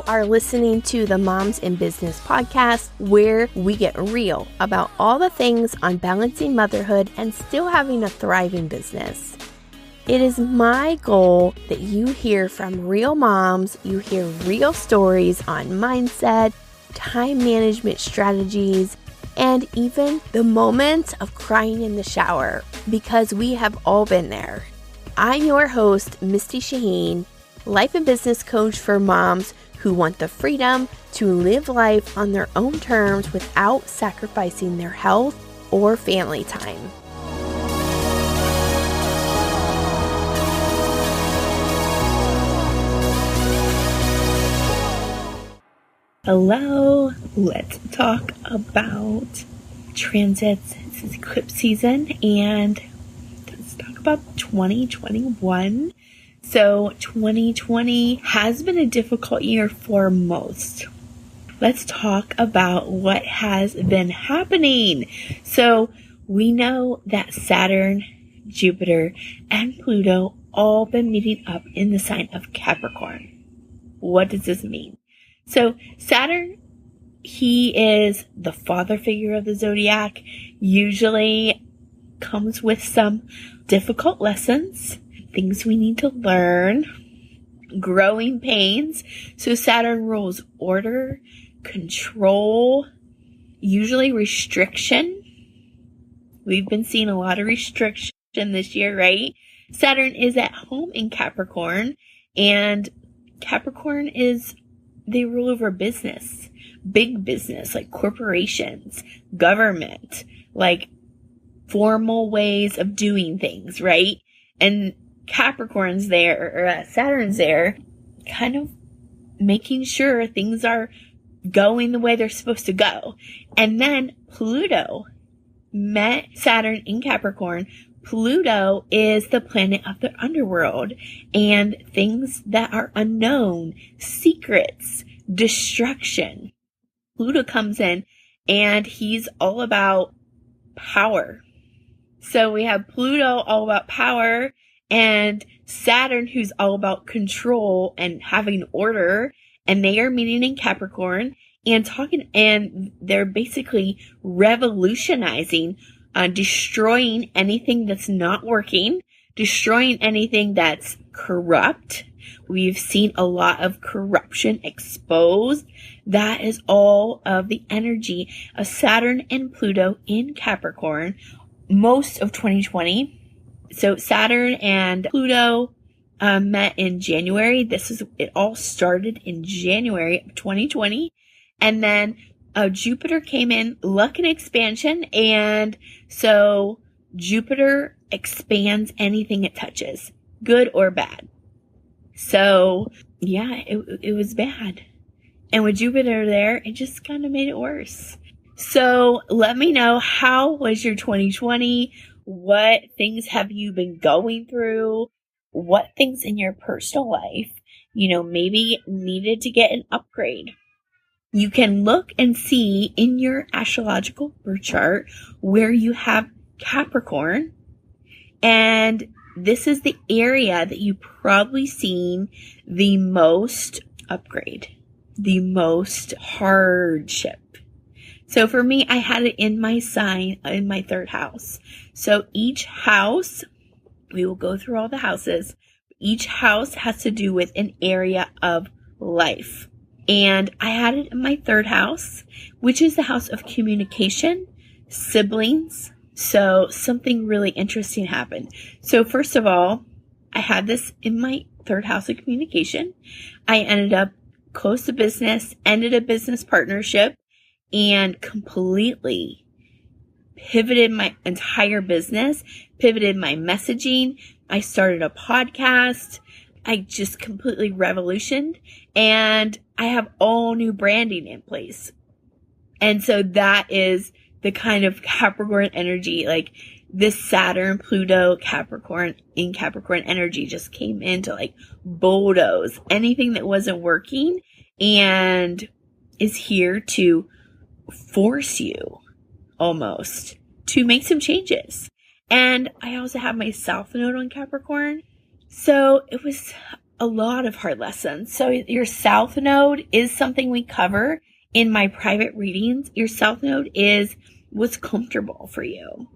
are listening to the Moms in Business podcast, where we get real about all the things on balancing motherhood and still having a thriving business. It is my goal that you hear from real moms, you hear real stories on mindset, time management strategies, and even the moments of crying in the shower, because we have all been there. I'm your host, Misty Shaheen, life and business coach for moms who want the freedom to live life on their own terms without sacrificing their health or family time. Hello, let's talk about transits. It's eclipse season, and let's talk about 2021. So 2020 has been a difficult year for most. Let's talk about what has been happening. So we know that Saturn, Jupiter, and Pluto all been meeting up in the sign of Capricorn. What does this mean? So Saturn, he is the father figure of the zodiac, usually comes with some difficult lessons, things we need to learn, growing pains. So Saturn rules order, control, usually restriction. We've been seeing a lot of restriction this year, right? Saturn is at home in Capricorn, and Capricorn they rule over business, big business, like corporations, government, like formal ways of doing things, right? And Capricorn's there, or Saturn's there, kind of making sure things are going the way they're supposed to go. And then Pluto met Saturn in Capricorn. Pluto is the planet of the underworld and things that are unknown, secrets, destruction. Pluto comes in and he's all about power. So we have Pluto all about power and Saturn who's all about control and having order, and they are meeting in Capricorn and they're basically revolutionizing, destroying anything that's not working, destroying anything that's corrupt. We've seen a lot of corruption exposed. That is all of the energy of Saturn and Pluto in Capricorn most of 2020. So Saturn and Pluto met in January. It all started in January of 2020. And then Jupiter came in, luck and expansion. And so Jupiter expands anything it touches, good or bad. So yeah, it was bad. And with Jupiter there, it just kind of made it worse. So let me know, how was your 2020? What things have you been going through? What things in your personal life, maybe needed to get an upgrade? You can look and see in your astrological birth chart where you have Capricorn, and this is the area that you probably seen the most upgrade, the most hardship. So for me, I had it in my sign, in my third house. So each house, we will go through all the houses. Each house has to do with an area of life. And I had it in my third house, which is the house of communication, siblings. So something really interesting happened. So first of all, I had this in my third house of communication. I ended up close to business, ended a business partnership, and completely pivoted my entire business, pivoted my messaging. I started a podcast. I just completely revolutioned, and I have all new branding in place. And so that is the kind of Capricorn energy, like this Saturn, Pluto, Capricorn energy just came in to like bulldoze anything that wasn't working and is here to force you almost to make some changes. And I also have my South Node on Capricorn. So it was a lot of hard lessons. So your South Node is something we cover in my private readings. Your South Node is what's comfortable for you.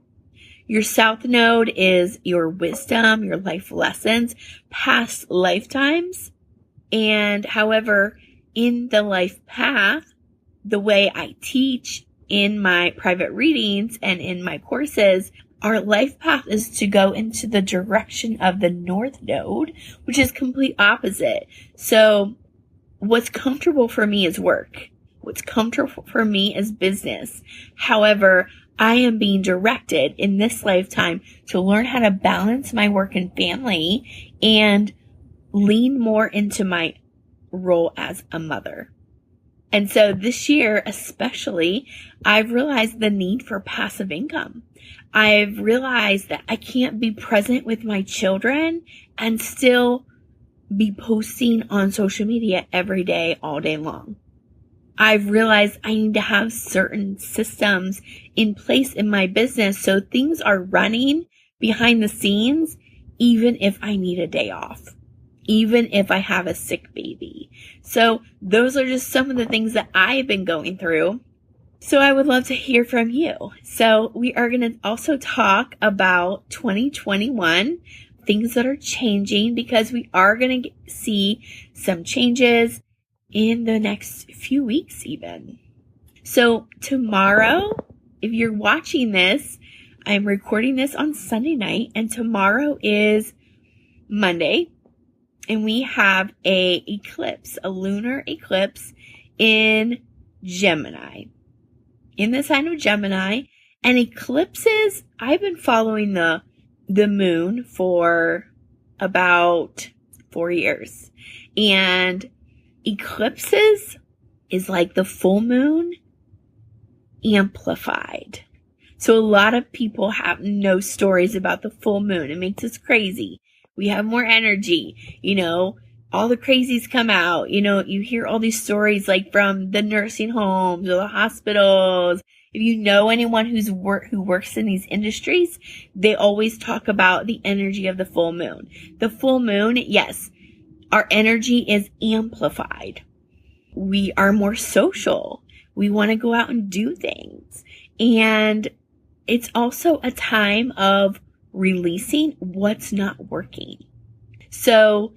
Your South Node is your wisdom, your life lessons, past lifetimes. And however, in the life path, the way I teach in my private readings and in my courses, our life path is to go into the direction of the North Node, which is complete opposite. So what's comfortable for me is work. What's comfortable for me is business. However, I am being directed in this lifetime to learn how to balance my work and family and lean more into my role as a mother. And so this year, especially, I've realized the need for passive income. I've realized that I can't be present with my children and still be posting on social media every day, all day long. I've realized I need to have certain systems in place in my business so things are running behind the scenes, even if I need a day off, even if I have a sick baby. So those are just some of the things that I've been going through. So I would love to hear from you. So we are going to also talk about 2021, things that are changing, because we are going to see some changes in the next few weeks even. So tomorrow, if you're watching this, I'm recording this on Sunday night, and tomorrow is Monday, and we have a lunar eclipse in Gemini, in the sign of Gemini. And eclipses, I've been following the moon for about 4 years, and eclipses is like the full moon amplified. So a lot of people have no stories about the full moon. It makes us crazy. We have more energy, all the crazies come out. You hear all these stories like from the nursing homes or the hospitals. If you know anyone who works in these industries, they always talk about the energy of the full moon. The full moon, yes, our energy is amplified. We are more social. We want to go out and do things. And it's also a time of releasing what's not working. So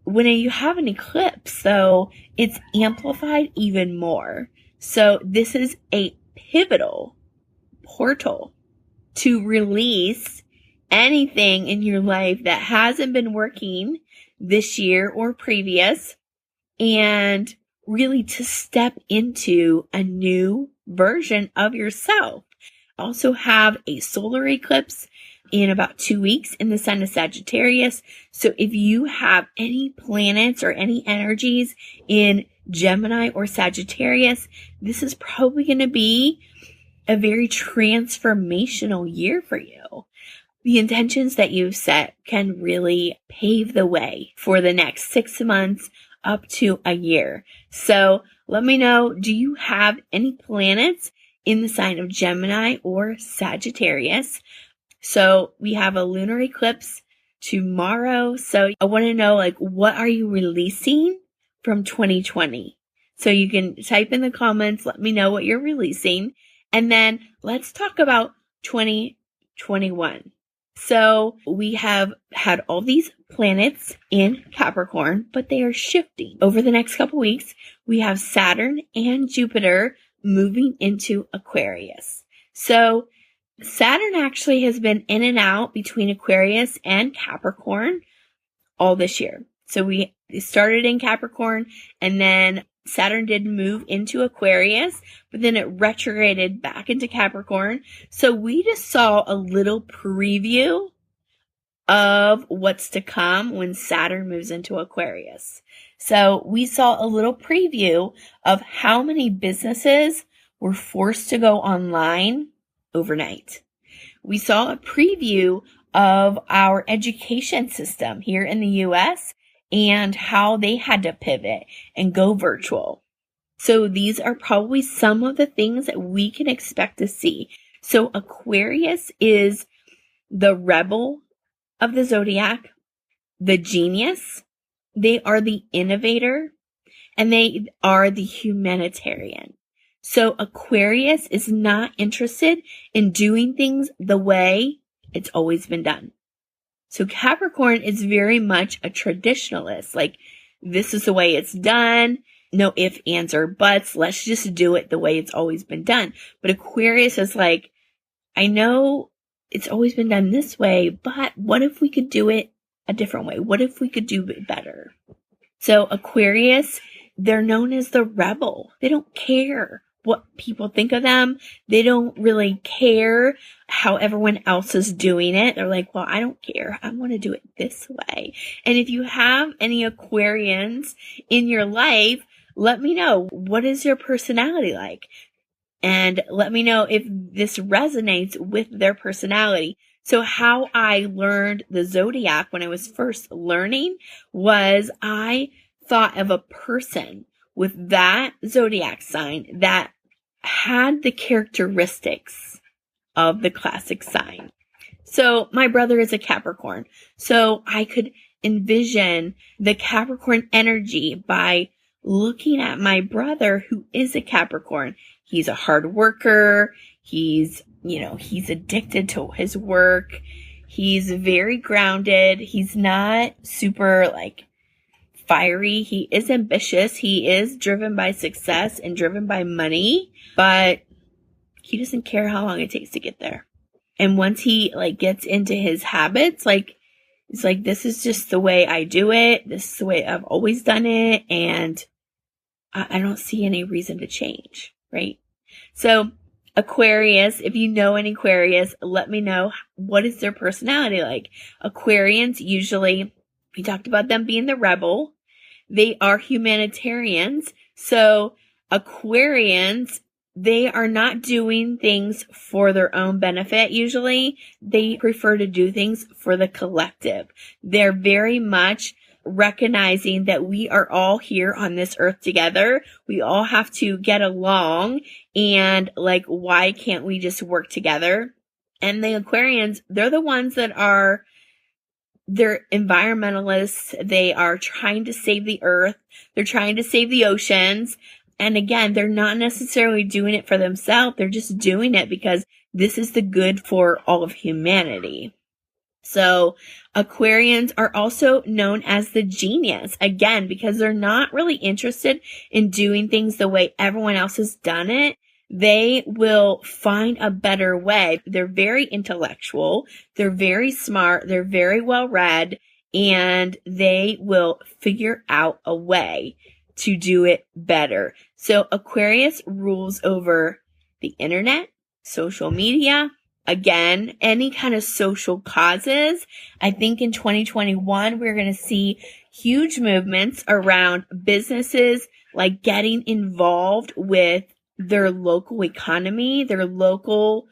when you have an eclipse, though, it's amplified even more. So this is a pivotal portal to release anything in your life that hasn't been working this year or previous, and really to step into a new version of yourself. Also have a solar eclipse in about 2 weeks in the sign of Sagittarius. So if you have any planets or any energies in Gemini or Sagittarius, this is probably going to be a very transformational year for you. The intentions that you've set can really pave the way for the next 6 months up to a year. So let me know, do you have any planets in the sign of Gemini or Sagittarius? So we have a lunar eclipse tomorrow. So I want to know, what are you releasing from 2020? So you can type in the comments, let me know what you're releasing. And then let's talk about 2021. So we have had all these planets in Capricorn, but they are shifting. Over the next couple weeks, we have Saturn and Jupiter moving into Aquarius. So Saturn actually has been in and out between Aquarius and Capricorn all this year. So we started in Capricorn, and then Saturn did move into Aquarius, but then it retrograded back into Capricorn. So we just saw a little preview of what's to come when Saturn moves into Aquarius. So we saw a little preview of how many businesses were forced to go online overnight. We saw a preview of our education system here in the US and how they had to pivot and go virtual. So these are probably some of the things that we can expect to see. So Aquarius is the rebel of the zodiac, the genius, they are the innovator, and they are the humanitarian. So Aquarius is not interested in doing things the way it's always been done. So Capricorn is very much a traditionalist. Like, this is the way it's done. No ifs, ands, or buts. Let's just do it the way it's always been done. But Aquarius is like, I know it's always been done this way, but what if we could do it a different way? What if we could do it better? So Aquarius, they're known as the rebel. They don't care what people think of them. They don't really care how everyone else is doing it. They're like, well, I don't care. I want to do it this way. And if you have any Aquarians in your life, let me know. What is your personality like? And let me know if this resonates with their personality. So how I learned the zodiac when I was first learning was I thought of a person with that zodiac sign that had the characteristics of the classic sign. So my brother is a Capricorn. So I could envision the Capricorn energy by looking at my brother, who is a Capricorn. He's a hard worker. He's addicted to his work. He's very grounded. He's not super fiery. He is ambitious. He is driven by success and driven by money, but he doesn't care how long it takes to get there. And once he gets into his habits, it's like, this is just the way I do it. This is the way I've always done it. And I don't see any reason to change, right? So Aquarius, if you know an Aquarius, let me know, what is their personality like? Aquarians usually, we talked about them being the rebel. They are humanitarians. So Aquarians, they are not doing things for their own benefit usually. They prefer to do things for the collective. They're very much recognizing that we are all here on this earth together. We all have to get along, and why can't we just work together? And the Aquarians, they're the ones that they're environmentalists. They are trying to save the earth. They're trying to save the oceans. And again, they're not necessarily doing it for themselves. They're just doing it because this is the good for all of humanity. So Aquarians are also known as the genius, again, because they're not really interested in doing things the way everyone else has done it. They will find a better way. They're very intellectual. They're very smart. They're very well read, and they will figure out a way to do it better. So Aquarius rules over the internet, social media, again, any kind of social causes. I think in 2021, we're going to see huge movements around businesses getting involved with their local economy, their local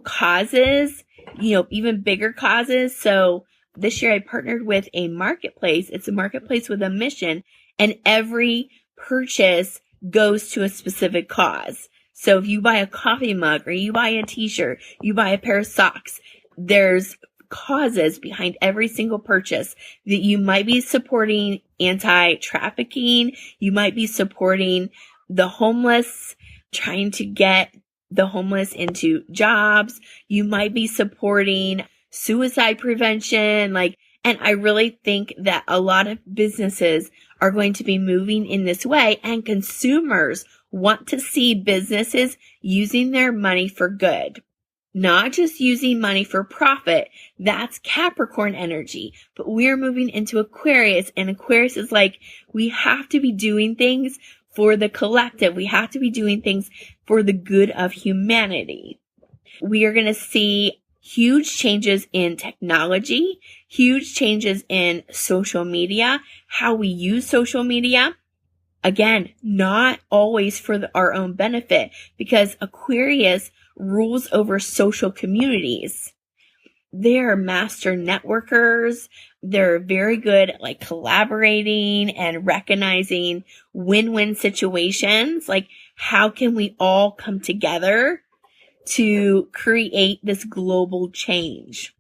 causes, even bigger causes. So this year I partnered with a marketplace. It's a marketplace with a mission, and every purchase goes to a specific cause. So if you buy a coffee mug, or you buy a t-shirt, you buy a pair of socks, there's causes behind every single purchase that you might be supporting anti-trafficking. You might be supporting the homeless, trying to get the homeless into jobs. You might be supporting suicide prevention. And I really think that a lot of businesses are going to be moving in this way, and consumers want to see businesses using their money for good, not just using money for profit. That's Capricorn energy. But we're moving into Aquarius, and Aquarius is we have to be doing things for the collective. We have to be doing things for the good of humanity. We are going to see huge changes in technology, huge changes in social media, how we use social media. Again, not always for our own benefit, because Aquarius rules over social communities. They're master networkers. They're very good at collaborating and recognizing win-win situations. How can we all come together to create this global change?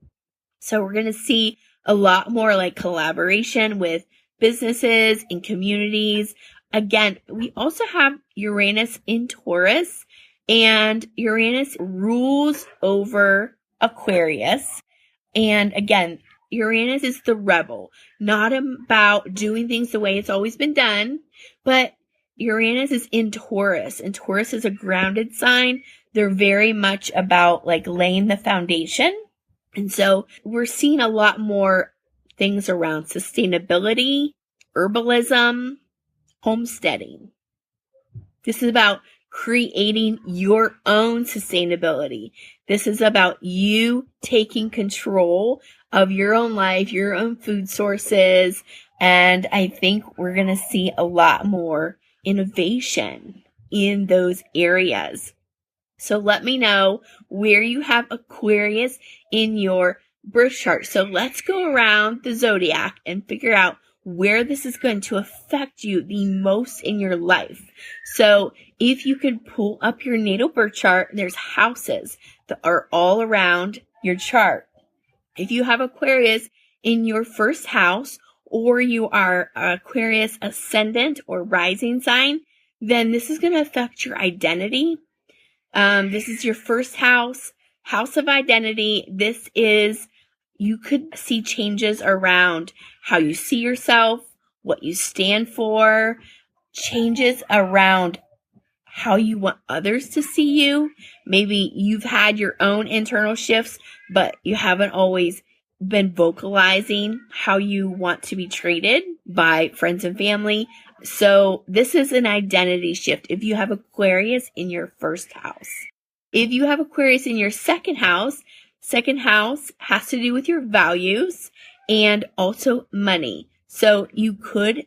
So we're going to see a lot more collaboration with businesses, in communities. Again, we also have Uranus in Taurus, and Uranus rules over Aquarius. And again, Uranus is the rebel, not about doing things the way it's always been done, but Uranus is in Taurus, and Taurus is a grounded sign. They're very much about like laying the foundation. And so we're seeing a lot more things around sustainability, herbalism, homesteading. This is about creating your own sustainability. This is about you taking control of your own life, your own food sources. And I think we're going to see a lot more innovation in those areas. So let me know where you have Aquarius in your birth chart. So let's go around the zodiac and figure out where this is going to affect you the most in your life. So if you could pull up your natal birth chart, there's houses that are all around your chart. If you have Aquarius in your first house, or you are Aquarius ascendant or rising sign, then this is going to affect your identity. This is your first house of identity. You could see changes around how you see yourself, what you stand for, changes around how you want others to see you. Maybe you've had your own internal shifts, but you haven't always been vocalizing how you want to be treated by friends and family. So this is an identity shift if you have Aquarius in your first house. If you have Aquarius in your second house has to do with your values and also money. So you could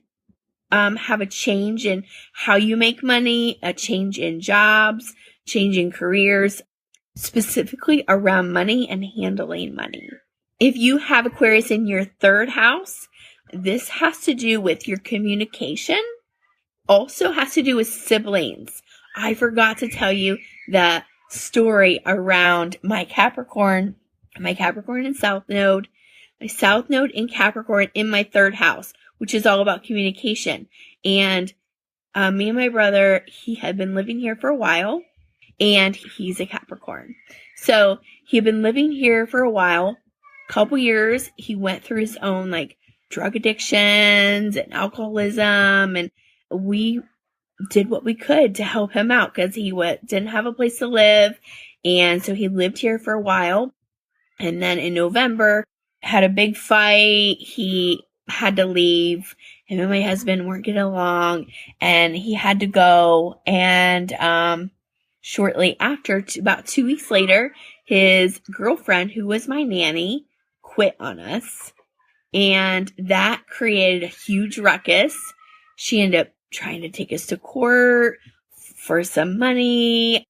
have a change in how you make money, a change in jobs, change in careers, specifically around money and handling money. If you have Aquarius in your third house, this has to do with your communication, also has to do with siblings. I forgot to tell you the story around my Capricorn and South Node, my South Node in Capricorn in my third house, which is all about communication. And me and my brother, he had been living here for a while, and he's a Capricorn. So he had been living here for a while, couple years. He went through his own like drug addictions and alcoholism, and we did what we could to help him out because he didn't have a place to live. And so he lived here for a while. And then in November, had a big fight. He had to leave. Him and my husband weren't getting along, and he had to go. And shortly after, about 2 weeks later, his girlfriend, who was my nanny, quit on us. And that created a huge ruckus. She ended up trying to take us to court for some money.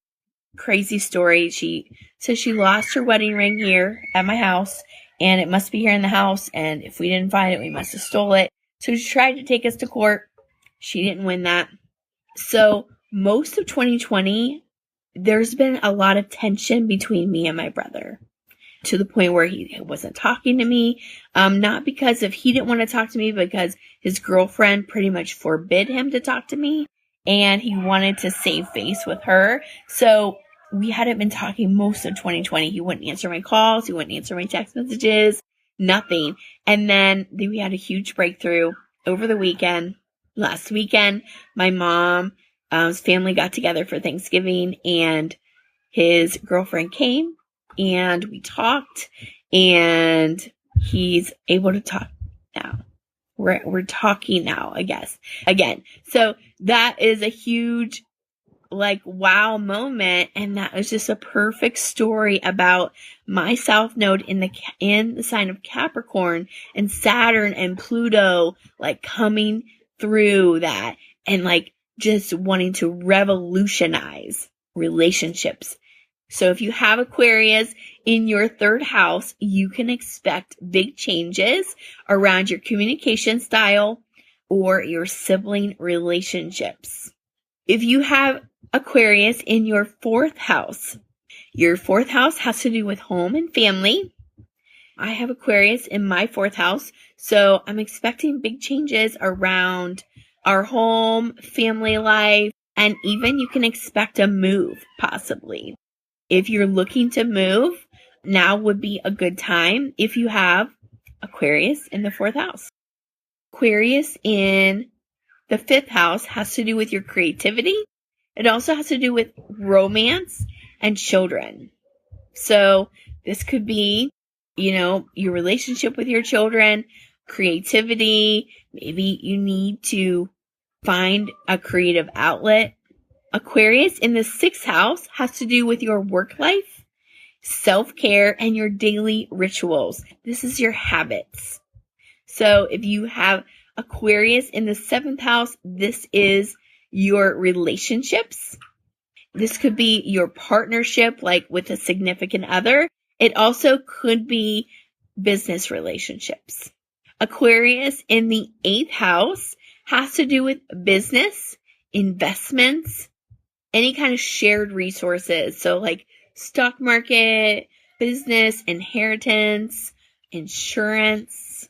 Crazy story. She said she lost her wedding ring here at my house, and it must be here in the house, and if we didn't find it, we must have stole it. So she tried to take us to court. She didn't win that. So most of 2020, there's been a lot of tension between me and my brother, to the point where he wasn't talking to me. Not because he didn't want to talk to me, because his girlfriend pretty much forbid him to talk to me, and he wanted to save face with her. So we hadn't been talking most of 2020. He wouldn't answer my calls. He wouldn't answer my text messages, nothing. And then we had a huge breakthrough over the weekend. Last weekend, my mom's family got together for Thanksgiving, and his girlfriend came, and we talked, and he's able to talk now. We're talking now, I guess, again. So that is a huge, wow moment. And that was just a perfect story about my South Node in the sign of Capricorn, and Saturn and Pluto, coming through that, and just wanting to revolutionize relationships. So if you have Aquarius in your third house, you can expect big changes around your communication style or your sibling relationships. If you have Aquarius in your fourth house has to do with home and family. I have Aquarius in my 4th house, so I'm expecting big changes around our home, family life, and even you can expect a move, possibly. If you're looking to move, now would be a good time if you have Aquarius in the 4th house. Aquarius in the 5th house has to do with your creativity. It also has to do with romance and children. So this could be, your relationship with your children, creativity. Maybe you need to find a creative outlet. Aquarius in the 6th house has to do with your work life, self-care, and your daily rituals. This is your habits. So if you have Aquarius in the 7th house, this is your relationships. This could be your partnership, like with a significant other. It also could be business relationships. Aquarius in the 8th house has to do with business, investments, any kind of shared resources. So like stock market, business, inheritance, insurance.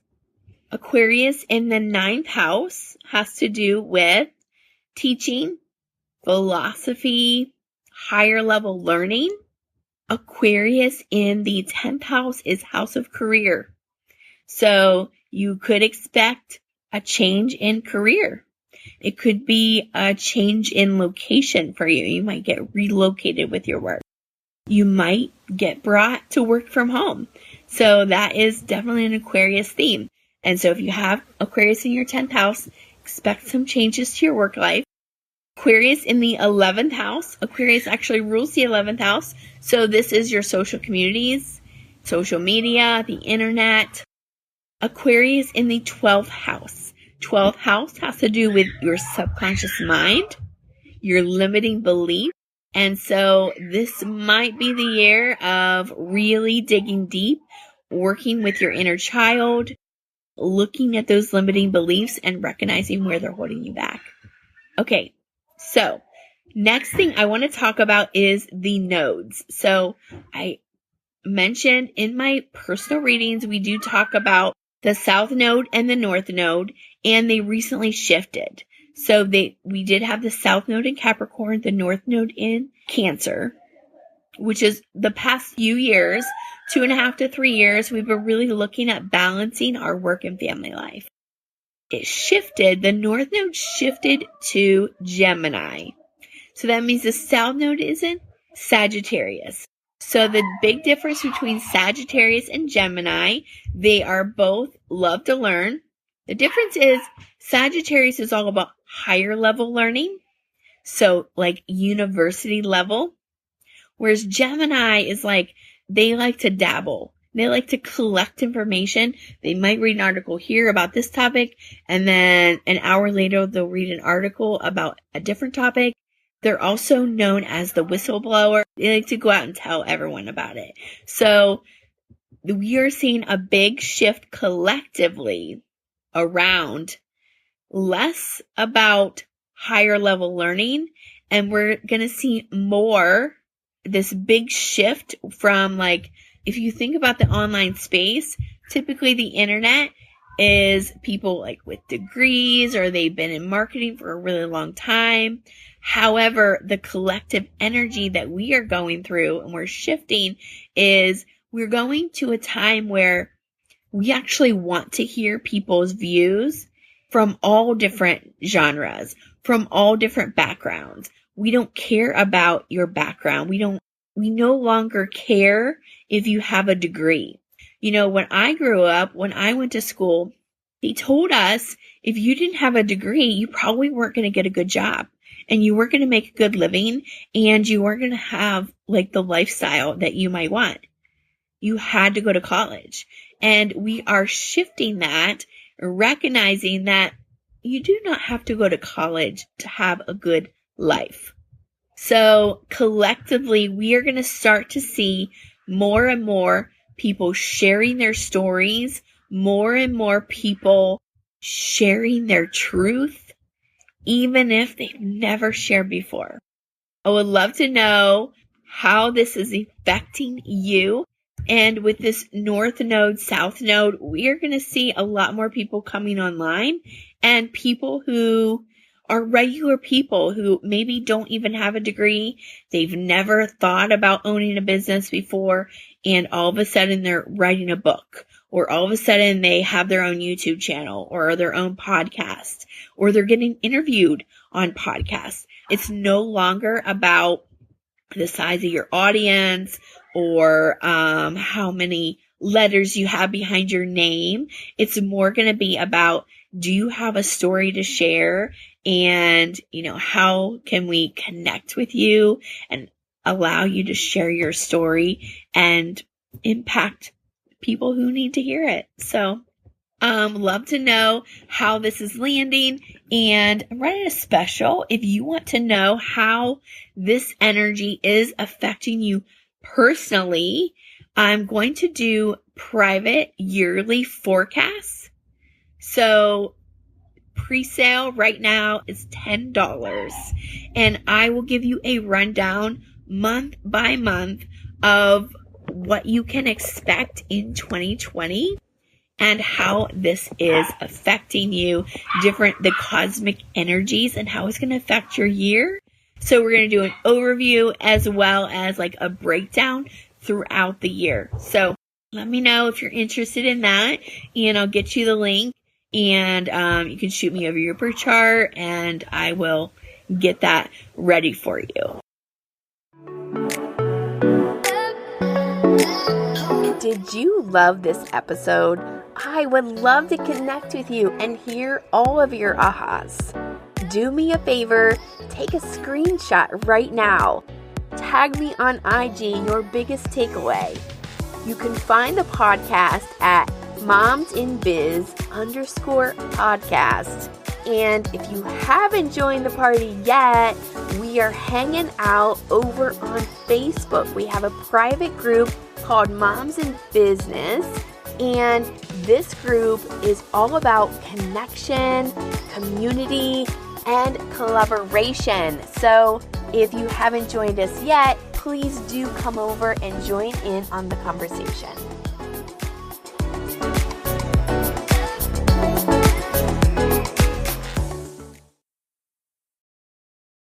Aquarius in the 9th house has to do with teaching, philosophy, higher level learning. Aquarius in the 10th house is house of career. So you could expect a change in career. It could be a change in location for you. You might get relocated with your work. You might get brought to work from home. So that is definitely an Aquarius theme. And so if you have Aquarius in your 10th house, expect some changes to your work life. Aquarius in the 11th house. Aquarius actually rules the 11th house. So this is your social communities, social media, the internet. Aquarius in the 12th house. 12th house has to do with your subconscious mind, your limiting belief. And so this might be the year of really digging deep, working with your inner child, looking at those limiting beliefs and recognizing where they're holding you back. Okay, so next thing I want to talk about is the nodes. So I mentioned in my personal readings, we do talk about the South Node and the North Node, and they recently shifted. So we did have the South Node in Capricorn, the North Node in Cancer, which is the past few years, 2.5 to 3 years, we've been really looking at balancing our work and family life. It shifted, the North Node shifted to Gemini. So that means the South Node is in Sagittarius. So the big difference between Sagittarius and Gemini, they are both love to learn. The difference is Sagittarius is all about higher level learning. So like university level. Whereas Gemini is like, they like to dabble. They like to collect information. They might read an article here about this topic, and then an hour later they'll read an article about a different topic. They're also known as the whistleblower. They like to go out and tell everyone about it. So we are seeing a big shift collectively around less about higher level learning, and we're going to see more this big shift from, like, if you think about the online space, typically the internet is people like with degrees or they've been in marketing for a really long time. However, the collective energy that we are going through and we're shifting is we're going to a time where we actually want to hear people's views from all different genres, from all different backgrounds. We don't care about your background. We no longer care if you have a degree. When I grew up, when I went to school, they told us if you didn't have a degree, you probably weren't going to get a good job and you weren't going to make a good living and you weren't going to have like the lifestyle that you might want. You had to go to college. And we are shifting that, recognizing that you do not have to go to college to have a good life. So collectively, we are going to start to see more and more people sharing their stories, more and more people sharing their truth, even if they've never shared before. I would love to know how this is affecting you. And with this North Node, South Node, we are going to see a lot more people coming online, and people who are regular people who maybe don't even have a degree. They've never thought about owning a business before, and all of a sudden they're writing a book, or all of a sudden they have their own YouTube channel or their own podcast, or they're getting interviewed on podcasts. It's no longer about the size of your audience or how many letters you have behind your name. It's more going to be about, do you have a story to share? And, how can we connect with you and allow you to share your story and impact people who need to hear it? So, love to know how this is landing, and I'm running a special. If you want to know how this energy is affecting you personally, I'm going to do private yearly forecasts. So pre-sale right now is $10, and I will give you a rundown month by month of what you can expect in 2020 and how this is affecting you, the cosmic energies, and how it's going to affect your year. So we're going to do an overview as well as like a breakdown throughout the year. So let me know if you're interested in that, and I'll get you the link, and you can shoot me over your birth chart, and I will get that ready for you. Did you love this episode? I would love to connect with you and hear all of your ahas. Do me a favor, take a screenshot right now. Tag me on IG your biggest takeaway. You can find the podcast at momsinbiz_podcast. And if you haven't joined the party yet, we are hanging out over on Facebook. We have a private group called Moms in Business, and this group is all about connection, community, and collaboration. So if you haven't joined us yet, please do come over and join in on the conversation.